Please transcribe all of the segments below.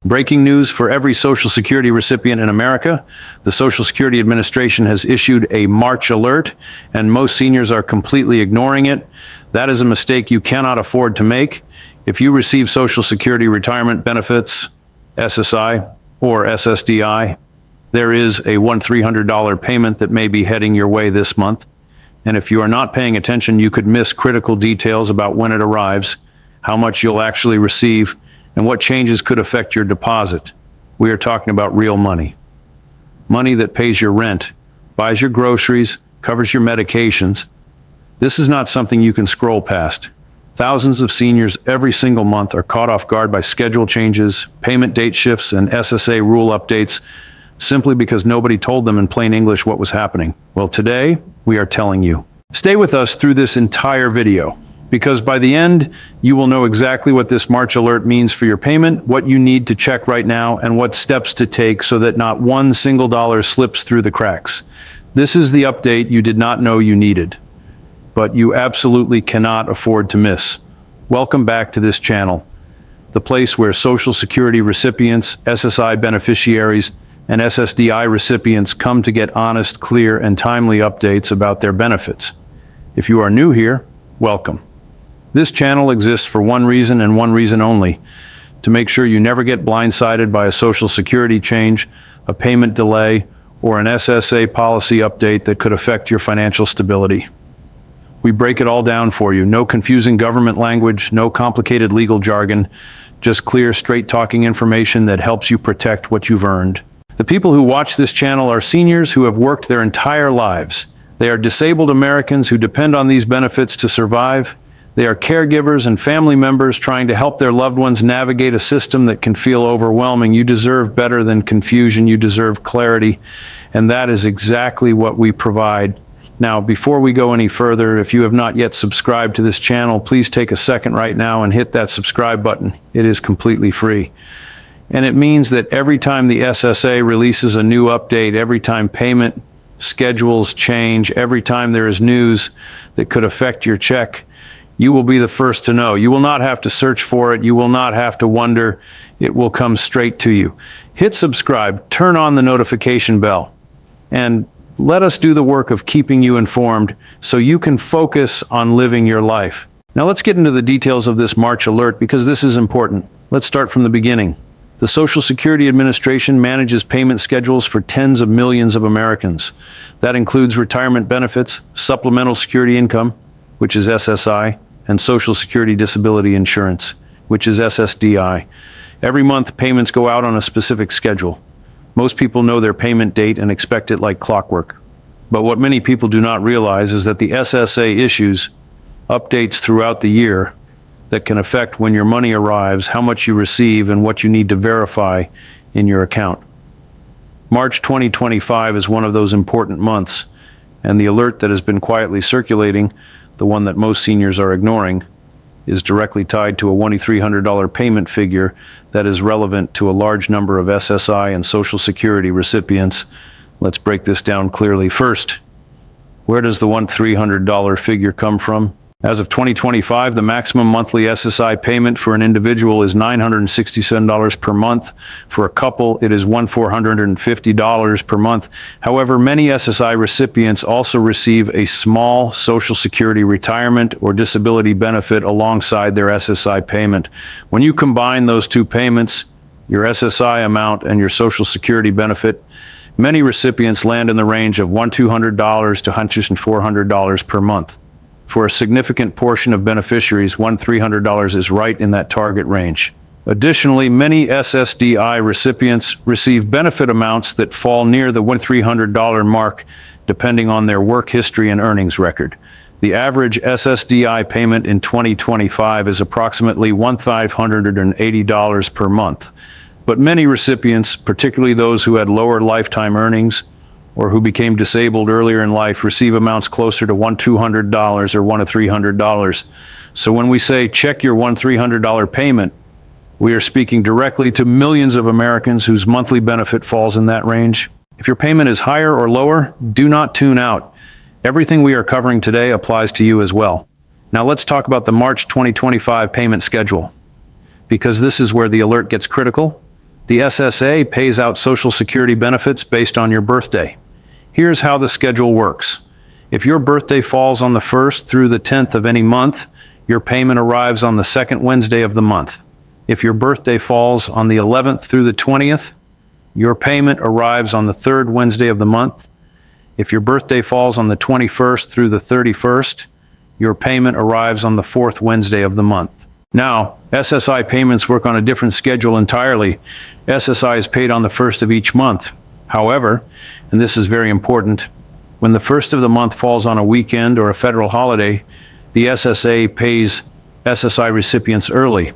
Breaking news for every Social Security recipient in America. The Social Security Administration has issued a March alert, and most seniors are completely ignoring it. That is a mistake you cannot afford to make. If you receive Social Security retirement benefits, SSI or SSDI, there is a $1,300 payment that may be heading your way this month. And if you are not paying attention, you could miss critical details about when it arrives, how much you'll actually receive, and what changes could affect your deposit. We are talking about real money. Money that pays your rent, buys your groceries, covers your medications. This is not something you can scroll past. Thousands of seniors every single month are caught off guard by schedule changes, payment date shifts, and SSA rule updates simply because nobody told them in plain English what was happening. Well, today, we are telling you. Stay with us through this entire video, because by the end, you will know exactly what this March alert means for your payment, what you need to check right now, and what steps to take so that not one single dollar slips through the cracks. This is the update you did not know you needed, but you absolutely cannot afford to miss. Welcome back to this channel, the place where Social Security recipients, SSI beneficiaries, and SSDI recipients come to get honest, clear, and timely updates about their benefits. If you are new here, welcome. This channel exists for one reason and one reason only: to make sure you never get blindsided by a Social Security change, a payment delay, or an SSA policy update that could affect your financial stability. We break it all down for you. No confusing government language, no complicated legal jargon, just clear, straight-talking information that helps you protect what you've earned. The people who watch this channel are seniors who have worked their entire lives. They are disabled Americans who depend on these benefits to survive. They are caregivers and family members trying to help their loved ones navigate a system that can feel overwhelming. You deserve better than confusion. You deserve clarity. And that is exactly what we provide. Now, before we go any further, if you have not yet subscribed to this channel, please take a second right now and hit that subscribe button. It is completely free. And it means that every time the SSA releases a new update, every time payment schedules change, every time there is news that could affect your check, you will be the first to know. You will not have to search for it. You will not have to wonder. It will come straight to you. Hit subscribe, turn on the notification bell, and let us do the work of keeping you informed so you can focus on living your life. Now let's get into the details of this March alert, because this is important. Let's start from the beginning. The Social Security Administration manages payment schedules for tens of millions of Americans. That includes retirement benefits, supplemental security income, which is SSI, and Social Security Disability Insurance, which is SSDI. Every month, payments go out on a specific schedule. Most people know their payment date and expect it like clockwork. But what many people do not realize is that the SSA issues updates throughout the year that can affect when your money arrives, how much you receive, and what you need to verify in your account. March 2025 is one of those important months, and the alert that has been quietly circulating, the one that most seniors are ignoring, is directly tied to a $1,300 payment figure that is relevant to a large number of SSI and Social Security recipients. Let's break this down clearly. First, where does the $1,300 figure come from? As of 2025, the maximum monthly SSI payment for an individual is $967 per month. For a couple, it is $1,450 per month. However, many SSI recipients also receive a small Social Security retirement or disability benefit alongside their SSI payment. When you combine those two payments, your SSI amount and your Social Security benefit, many recipients land in the range of $1,200 to $1,400 per month. For a significant portion of beneficiaries, $1,300 is right in that target range. Additionally, many SSDI recipients receive benefit amounts that fall near the $1,300 mark, depending on their work history and earnings record. The average SSDI payment in 2025 is approximately $1,580 per month. But many recipients, particularly those who had lower lifetime earnings or who became disabled earlier in life, receive amounts closer to $1,200 or $1,300. So when we say check your $1,300 payment, we are speaking directly to millions of Americans whose monthly benefit falls in that range. If your payment is higher or lower, do not tune out. Everything we are covering today applies to you as well. Now let's talk about the March 2025 payment schedule, because this is where the alert gets critical. The SSA pays out Social Security benefits based on your birthday. Here's how the schedule works. If your birthday falls on the 1st through the 10th of any month, your payment arrives on the second Wednesday of the month. If your birthday falls on the 11th through the 20th, your payment arrives on the third Wednesday of the month. If your birthday falls on the 21st through the 31st, your payment arrives on the fourth Wednesday of the month. Now, SSI payments work on a different schedule entirely. SSI is paid on the 1st of each month. However, and this is very important, when the 1st of the month falls on a weekend or a federal holiday, the SSA pays SSI recipients early.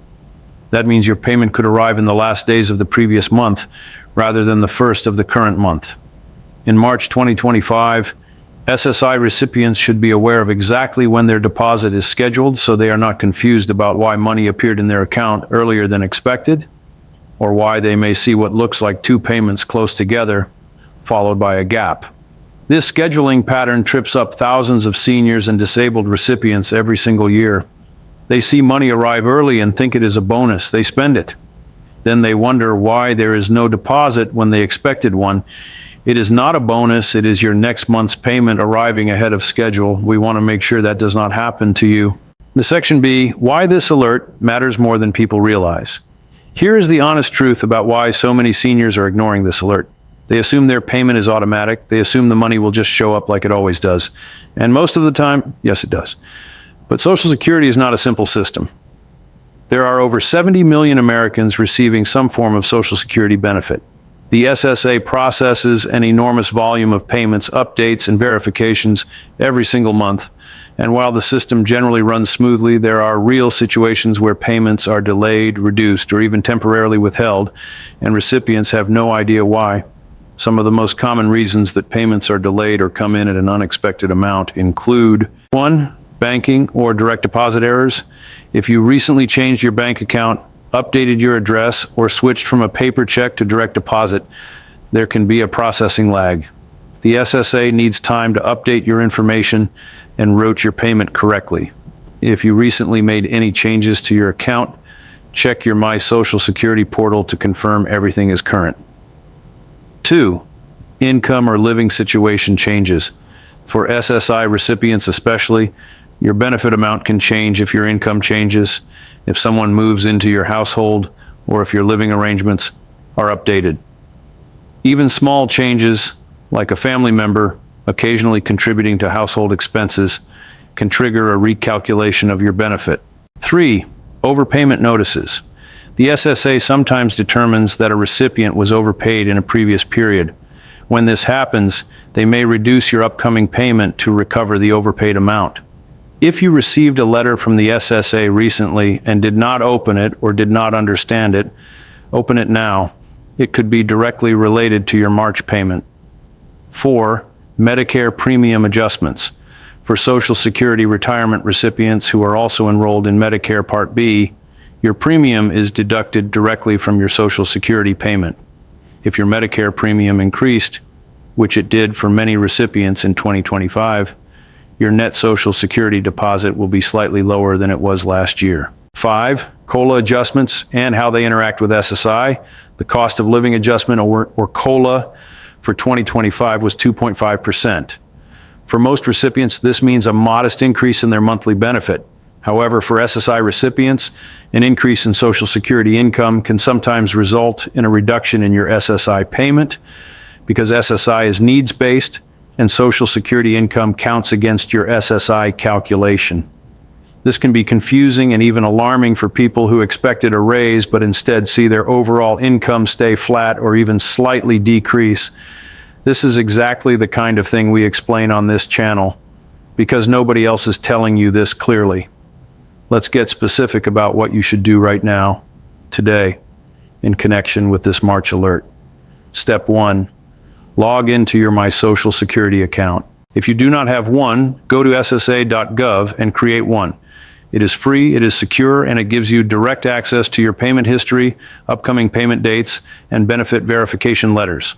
That means your payment could arrive in the last days of the previous month rather than the 1st of the current month. In March 2025, SSI recipients should be aware of exactly when their deposit is scheduled so they are not confused about why money appeared in their account earlier than expected, or why they may see what looks like two payments close together, followed by a gap. This scheduling pattern trips up thousands of seniors and disabled recipients every single year. They see money arrive early and think it is a bonus. They spend it. Then they wonder why there is no deposit when they expected one. It is not a bonus, it is your next month's payment arriving ahead of schedule. We want to make sure that does not happen to you. The section B, why this alert matters more than people realize. Here is the honest truth about why so many seniors are ignoring this alert. They assume their payment is automatic. They assume the money will just show up like it always does. And most of the time, yes, it does. But Social Security is not a simple system. There are over 70 million Americans receiving some form of Social Security benefit. The SSA processes an enormous volume of payments, updates, and verifications every single month. And while the system generally runs smoothly, there are real situations where payments are delayed, reduced, or even temporarily withheld, and recipients have no idea why. Some of the most common reasons that payments are delayed or come in at an unexpected amount include 1. Banking or direct deposit errors. If you recently changed your bank account, updated your address, or switched from a paper check to direct deposit, there can be a processing lag. The SSA needs time to update your information and route your payment correctly. If you recently made any changes to your account, check your My Social Security portal to confirm everything is current. 2. Income or living situation changes. For SSI recipients especially, your benefit amount can change if your income changes, if someone moves into your household, or if your living arrangements are updated. Even small changes, like a family member occasionally contributing to household expenses, can trigger a recalculation of your benefit. 3. Overpayment notices. The SSA sometimes determines that a recipient was overpaid in a previous period. When this happens, they may reduce your upcoming payment to recover the overpaid amount. If you received a letter from the SSA recently and did not open it or did not understand it, open it now. It could be directly related to your March payment. 4. Medicare premium adjustments. For Social Security retirement recipients who are also enrolled in Medicare Part B, your premium is deducted directly from your Social Security payment. If your Medicare premium increased, which it did for many recipients in 2025, your net Social Security deposit will be slightly lower than it was last year. 5. COLA adjustments and how they interact with SSI. The cost of living adjustment, or COLA, for 2025 was 2.5%. For most recipients, this means a modest increase in their monthly benefit. However, for SSI recipients, an increase in Social Security income can sometimes result in a reduction in your SSI payment because SSI is needs-based and Social Security income counts against your SSI calculation. This can be confusing and even alarming for people who expected a raise but instead see their overall income stay flat or even slightly decrease. This is exactly the kind of thing we explain on this channel because nobody else is telling you this clearly. Let's get specific about what you should do right now, today, in connection with this March alert. Step 1. Log into your My Social Security account. If you do not have one, go to ssa.gov and create one. It is free, it is secure, and it gives you direct access to your payment history, upcoming payment dates, and benefit verification letters.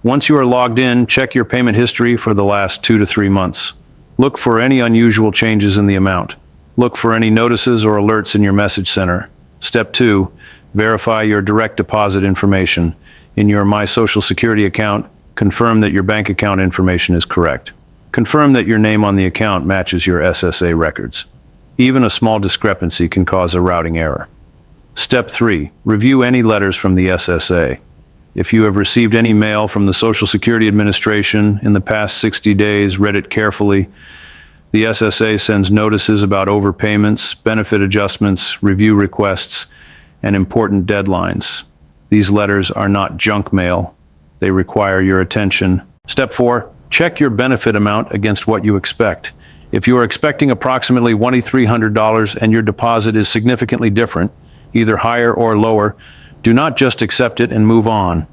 Once you are logged in, check your payment history for the last 2 to 3 months. Look for any unusual changes in the amount. Look for any notices or alerts in your message center. Step 2. Verify your direct deposit information. In your My Social Security account, confirm that your bank account information is correct. Confirm that your name on the account matches your SSA records. Even a small discrepancy can cause a routing error. Step 3. Review any letters from the SSA. If you have received any mail from the Social Security Administration in the past 60 days, read it carefully. The SSA sends notices about overpayments, benefit adjustments, review requests, and important deadlines. These letters are not junk mail. They require your attention. Step 4. Check your benefit amount against what you expect. If you are expecting approximately $2,300 and your deposit is significantly different, either higher or lower, do not just accept it and move on.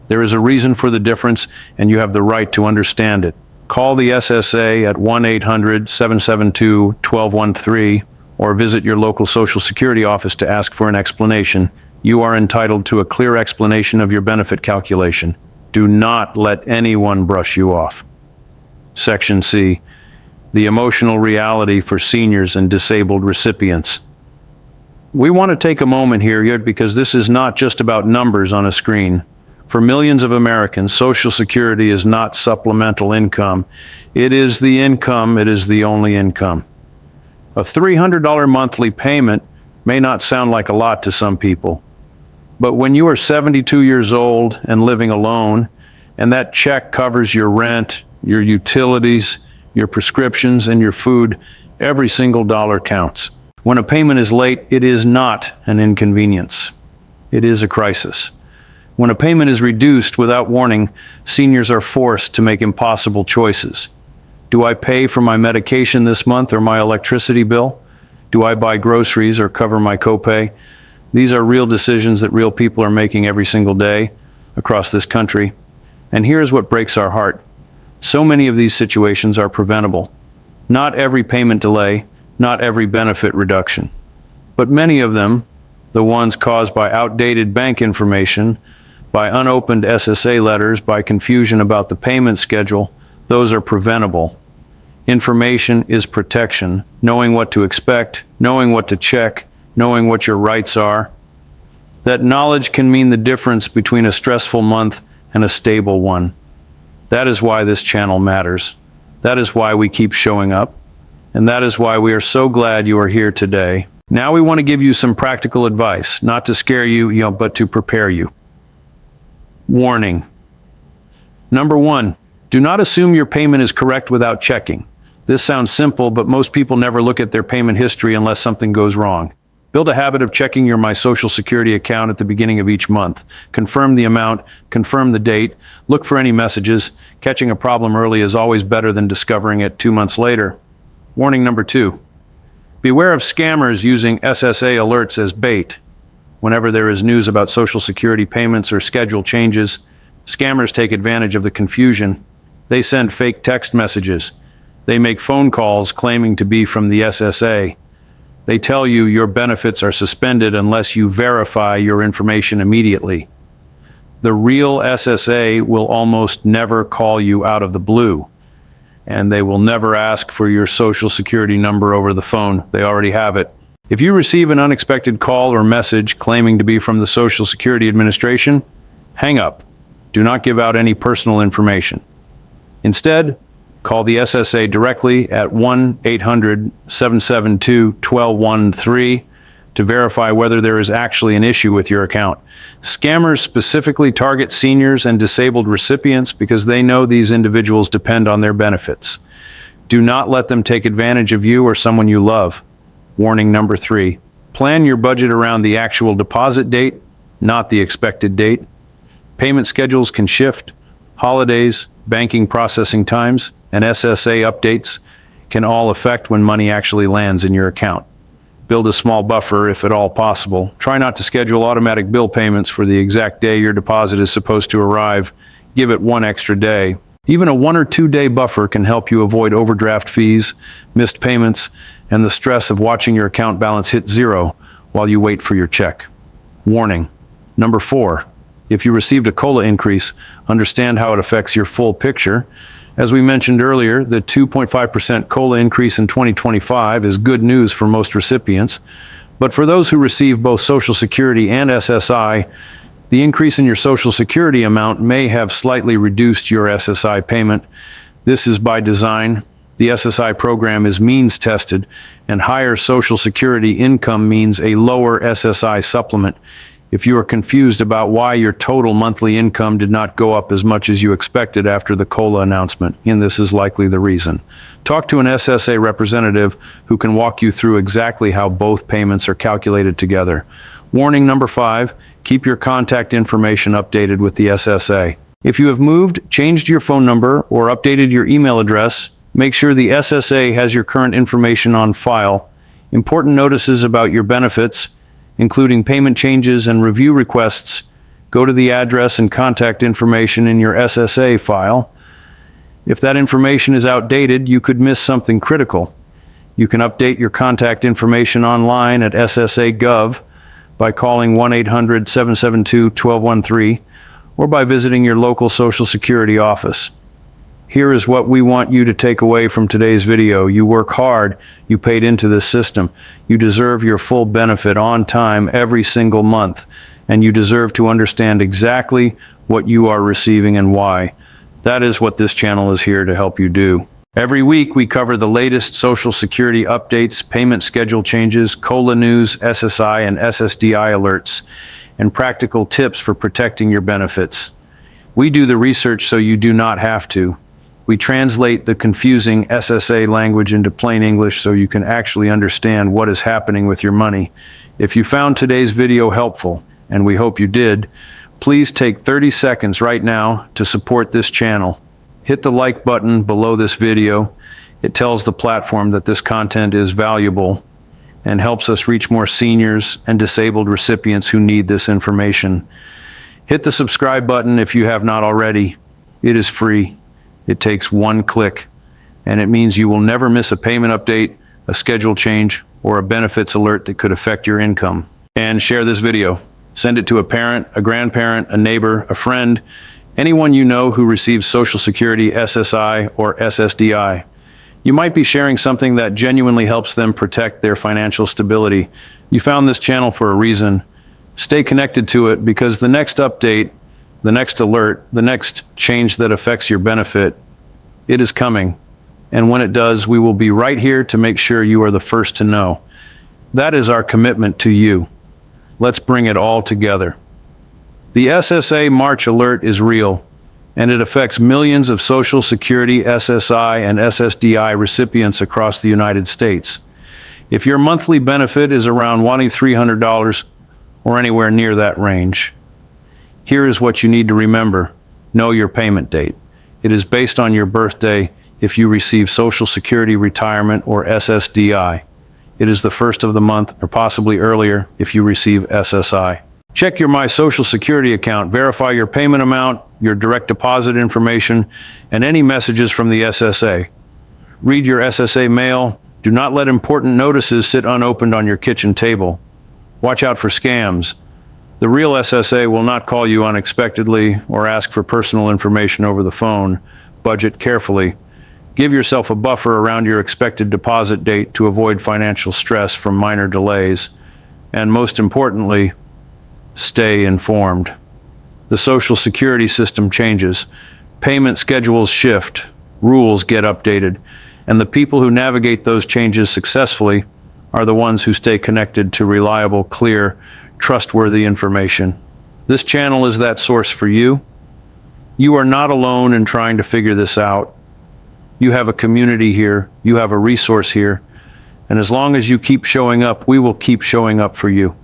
There is a reason for the difference, and you have the right to understand it. Call the SSA at 1-800-772-1213 or visit your local Social Security office to ask for an explanation. You are entitled to a clear explanation of your benefit calculation. Do not let anyone brush you off. Section C. The emotional reality for seniors and disabled recipients. We want to take a moment here because this is not just about numbers on a screen. For millions of Americans, Social Security is not supplemental income. It is the income, it is the only income. A $300 monthly payment may not sound like a lot to some people, but when you are 72 years old and living alone, and that check covers your rent, your utilities, your prescriptions, and your food, every single dollar counts. When a payment is late, it is not an inconvenience. It is a crisis. When a payment is reduced without warning, seniors are forced to make impossible choices. Do I pay for my medication this month or my electricity bill? Do I buy groceries or cover my copay? These are real decisions that real people are making every single day across this country. And here's what breaks our heart. So many of these situations are preventable. Not every payment delay, not every benefit reduction. But many of them, the ones caused by outdated bank information, by unopened SSA letters, by confusion about the payment schedule, those are preventable. Information is protection. Knowing what to expect, knowing what to check, knowing what your rights are. That knowledge can mean the difference between a stressful month and a stable one. That is why this channel matters. That is why we keep showing up. And that is why we are so glad you are here today. Now we want to give you some practical advice, not to scare you, but to prepare you. Warning. Number 1, do not assume your payment is correct without checking. This sounds simple, but most people never look at their payment history unless something goes wrong. Build a habit of checking your My Social Security account at the beginning of each month. Confirm the amount, confirm the date, look for any messages. Catching a problem early is always better than discovering it 2 months later. Warning number 2. Beware of scammers using SSA alerts as bait. Whenever there is news about Social Security payments or schedule changes, scammers take advantage of the confusion. They send fake text messages. They make phone calls claiming to be from the SSA. They tell you your benefits are suspended unless you verify your information immediately. The real SSA will almost never call you out of the blue, and they will never ask for your Social Security number over the phone. They already have it. If you receive an unexpected call or message claiming to be from the Social Security Administration, hang up. Do not give out any personal information. Instead, call the SSA directly at 1-800-772-1213 to verify whether there is actually an issue with your account. Scammers specifically target seniors and disabled recipients because they know these individuals depend on their benefits. Do not let them take advantage of you or someone you love. Warning number 3. Plan your budget around the actual deposit date, not the expected date. Payment schedules can shift. Holidays, banking processing times, and SSA updates can all affect when money actually lands in your account. Build a small buffer if at all possible. Try not to schedule automatic bill payments for the exact day your deposit is supposed to arrive. Give it 1 extra day. Even a 1 or 2 day buffer can help you avoid overdraft fees, missed payments, and the stress of watching your account balance hit 0 while you wait for your check. Warning. Number 4. If you received a COLA increase, understand how it affects your full picture. As we mentioned earlier, the 2.5% COLA increase in 2025 is good news for most recipients, But for those who receive both Social Security and SSI, the increase in your Social Security amount may have slightly reduced your SSI payment. This is by design. The SSI program is means tested, and higher Social Security income means a lower SSI supplement. If you are confused about why your total monthly income did not go up as much as you expected after the COLA announcement, and this is likely the reason, talk to an SSA representative who can walk you through exactly how both payments are calculated together. Warning number 5, keep your contact information updated with the SSA. If you have moved, changed your phone number, or updated your email address, make sure the SSA has your current information on file. Important notices about your benefits, including payment changes and review requests, go to the address and contact information in your SSA file. If that information is outdated, you could miss something critical. You can update your contact information online at SSA.gov by calling 1-800-772-1213 or by visiting your local Social Security office. Here is what we want you to take away from today's video. You work hard, you paid into this system, you deserve your full benefit on time every single month, and you deserve to understand exactly what you are receiving and why. That is what this channel is here to help you do. Every week we cover the latest Social Security updates, payment schedule changes, COLA news, SSI and SSDI alerts, and practical tips for protecting your benefits. We do the research so you do not have to. We translate the confusing SSA language into plain English so you can actually understand what is happening with your money. If you found today's video helpful, and we hope you did, please take 30 seconds right now to support this channel. Hit the like button below this video. It tells the platform that this content is valuable and helps us reach more seniors and disabled recipients who need this information. Hit the subscribe button if you have not already. It is free. It takes one click, and it means you will never miss a payment update, a schedule change, or a benefits alert that could affect your income. And share this video. Send it to a parent, a grandparent, a neighbor, a friend, anyone you know who receives Social Security, SSI, or SSDI. You might be sharing something that genuinely helps them protect their financial stability. You found this channel for a reason. Stay connected to it because the next update, the next alert, the next change that affects your benefit, it is coming. And when it does, we will be right here to make sure you are the first to know. That is our commitment to you. Let's bring it all together. The SSA March alert is real, and it affects millions of Social Security, SSI, and SSDI recipients across the United States. If your monthly benefit is around $2,300 or anywhere near that range, here is what you need to remember. Know your payment date. It is based on your birthday if you receive Social Security, retirement, or SSDI. It is the first of the month or possibly earlier if you receive SSI. Check your My Social Security account. Verify your payment amount, your direct deposit information, and any messages from the SSA. Read your SSA mail. Do not let important notices sit unopened on your kitchen table. Watch out for scams. The real SSA will not call you unexpectedly or ask for personal information over the phone. Budget carefully. Give yourself a buffer around your expected deposit date to avoid financial stress from minor delays. And most importantly, stay informed. The Social Security system changes. Payment schedules shift. Rules get updated. And the people who navigate those changes successfully are the ones who stay connected to reliable, clear, trustworthy information. This channel is that source for you. You are not alone in trying to figure this out. You have a community here. You have a resource here. And as long as you keep showing up, we will keep showing up for you.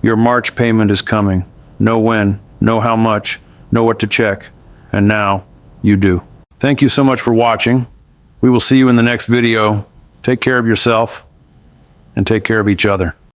Your March payment is coming. Know when, know how much, know what to check. And now you do. Thank you so much for watching. We will see you in the next video. Take care of yourself and take care of each other.